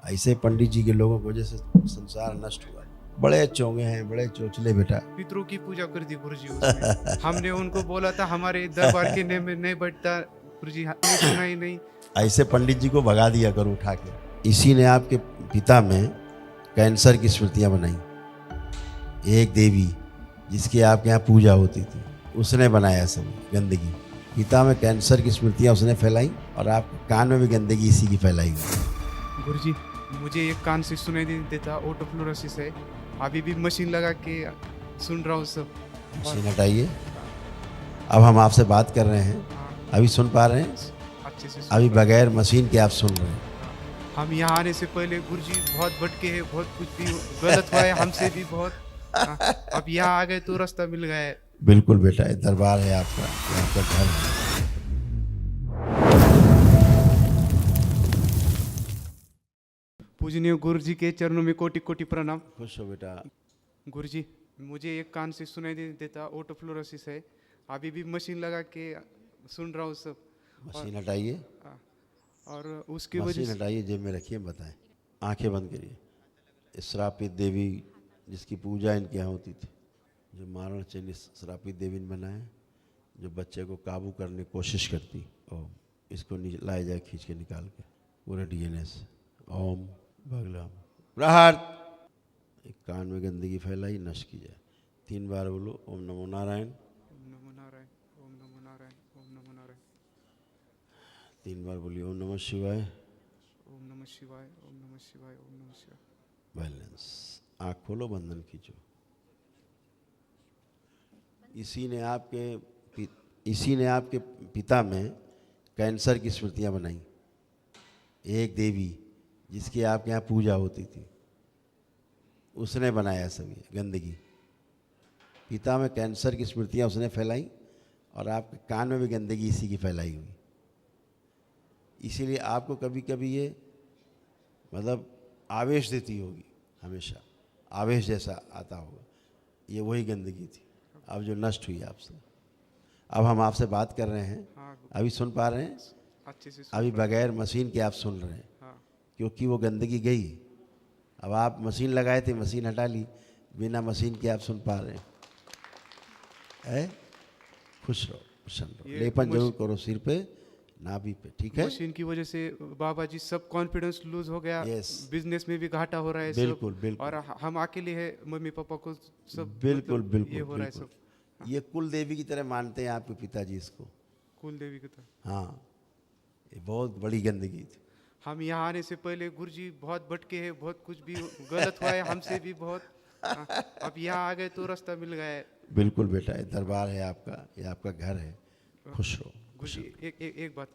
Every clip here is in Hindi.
ऐसे पंडित जी के लोगों की वजह से संसार नष्ट हुआ है। बड़े चोंगे हैं, बड़े चोचले बेटा। पितरों की पूजा कर दी गुरुजी उसमें। हमने उनको बोला था हमारे दरबार के नेम में नहीं बैठता गुरुजी, हमने सुना ही नहीं। ऐसे पंडित जी को भगा दिया करो उठा के। इसी ने आपके पिता में कैंसर की स्मृतियां बनाई। एक देवी जिसकी आपके यहाँ पूजा होती थी, उसने बनाया सब गंदगी। पिता में कैंसर की स्मृतियां उसने फैलाई और आपके कान में भी गंदगी इसी की फैलाई हुई। गुरुजी मुझे एक कान से सुनाई नहीं देता, ओटोफ्लोरोसिस है। अभी भी मशीन लगा के सुन रहा हूँ सब। मशीन हटाइए। अब हम आपसे बात कर रहे हैं, हाँ, अभी सुन पा रहे हैं? अच्छे से सुन अभी पा रहे बगैर मशीन के आप सुन रहे हैं। हैं। हम यहाँ आने से पहले गुरुजी बहुत भटके हैं, बहुत कुछ भी गलत हुआ है हमसे भी बहुत। हाँ, अब यहाँ आ गए तो रास्ता मिल गया है। बिल्कुल बेटा, ये दरबार है आपका, ये आपका घर है। पूजनीय गुरुजी के चरणों में कोटि कोटि प्रणाम। खुश हो बेटा। गुरुजी मुझे एक कान से सुनाई नहीं देता, ओटोफ्लोरोसिस है। अभी भी मशीन लगा के सुन रहा हूँ सब। मशीन हटाइए। और उसकी वजह मशीन से हटाइए, जेब में रखिए, बताएं। आंखें बंद करिए। श्रापित देवी जिसकी पूजा इनके यहाँ होती थी, जो मारण चली श्रापित देवी ने बनाए, जो बच्चे को काबू करने की कोशिश करती, ओम इसको लाया जाए खींच के निकाल के पूरे डीएनए से। ओम भगलाम प्रहार। एक कान में गंदगी फैलाई, नष्ट की जाए। 3 बार बोलो ओम नमो नारायण। ओम नमो नारायण, ओम नमो नारायण, ओम नमो नारायण। 3 बार बोलिए ओम नमः शिवाय। ओम नमः शिवाय, ओम नमः शिवाय, ओम नमः शिवाय। बैलेंस। आँख खोलो, बंधन खींचो। इसी ने आपके पिता में कैंसर की स्मृतियां बनाई। एक देवी जिसकी आपके यहाँ पूजा होती थी, उसने बनाया सब ये गंदगी। पिता में कैंसर की स्मृतियां उसने फैलाई और आपके कान में भी गंदगी इसी की फैलाई हुई। इसीलिए आपको कभी कभी ये मतलब आवेश देती होगी, हमेशा आवेश जैसा आता होगा। ये वही गंदगी थी अब जो नष्ट हुई आपसे। अब हम आपसे बात कर रहे हैं, हाँ, अभी सुन पा रहे हैं? अच्छे से सुन अभी पा रहे बगैर मशीन के आप सुन रहे हैं, हैं। हाँ, क्योंकि वो गंदगी गई। अब आप मशीन लगाए थे, मशीन हटा ली, बिना मशीन के आप सुन पा रहे हैं। खुश रहो, प्रसन्न रहो। ये लेपन जरूर करो सिर पे, नाभि पे, ठीक है? मशीन की वजह से बाबा जी सब कॉन्फिडेंस लूज हो गया। Yes. बिजनेस में भी घाटा हो रहा है सब। बिल्कुल, बिल्कुल। और हम अकेले हैं, मम्मी पापा को सब बिल्कुल मतलब बिल्कुल ये हो रहा है बिल्कुल। सब। ये कुल देवी की तरह मानते हैं आपके पिताजी इसको। कुल देवी की तरह। हाँ, ये बहुत बड़ी गंदगी थी। हम यहाँ आने से पहले गुरुजी बहुत भटके हैं, बहुत कुछ भी गलत हुआ है हमसे भी बहुत। हाँ, अब यहाँ आ गए तो रास्ता मिल गया है। बिल्कुल बेटा, ये दरबार है आपका, ये आपका घर है। खुश रहो। गुरुजी एक बात,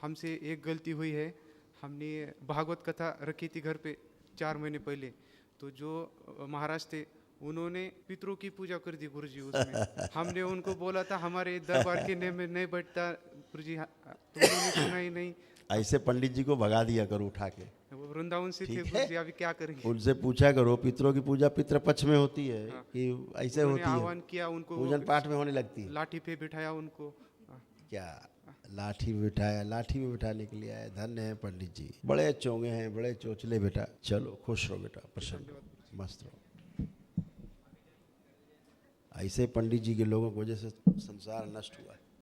हमसे एक गलती हुई है। हमने भागवत कथा रखी थी घर पे 4 महीने पहले। तो जो महाराज थे उन्होंने पितरों की पूजा कर दी गुरुजी उसमें। हमने उनको बोला था हमारे दरबार के नेम में नहीं बैठता गुरुजी, तो उन्होंने सुना ही नहीं। ऐसे पंडित जी को भगा दिया करो उठा के। वो वृंदावन से थे ठीक है। गुरुजी, अभी क्या करेंगे। उनसे पूछा करो, पितरों की पूजा पितृपक्ष में होती है हाँ। कि ऐसे उन्होंने होती है? आह्वान किया उनको, पूजन पाठ में होने लगती है। लाठी पे बिठाया उनको। क्या लाठी में बिठाया? लाठी में बिठाने के लिए आए। धन्य है पंडित जी, बड़े चोंगे हैं, बड़े चोचले बेटा। चलो खुश रहो बेटा, प्रसन्न रहो, मस्त रहो। ऐसे पंडित जी के लोगों की वजह से संसार नष्ट हुआ है।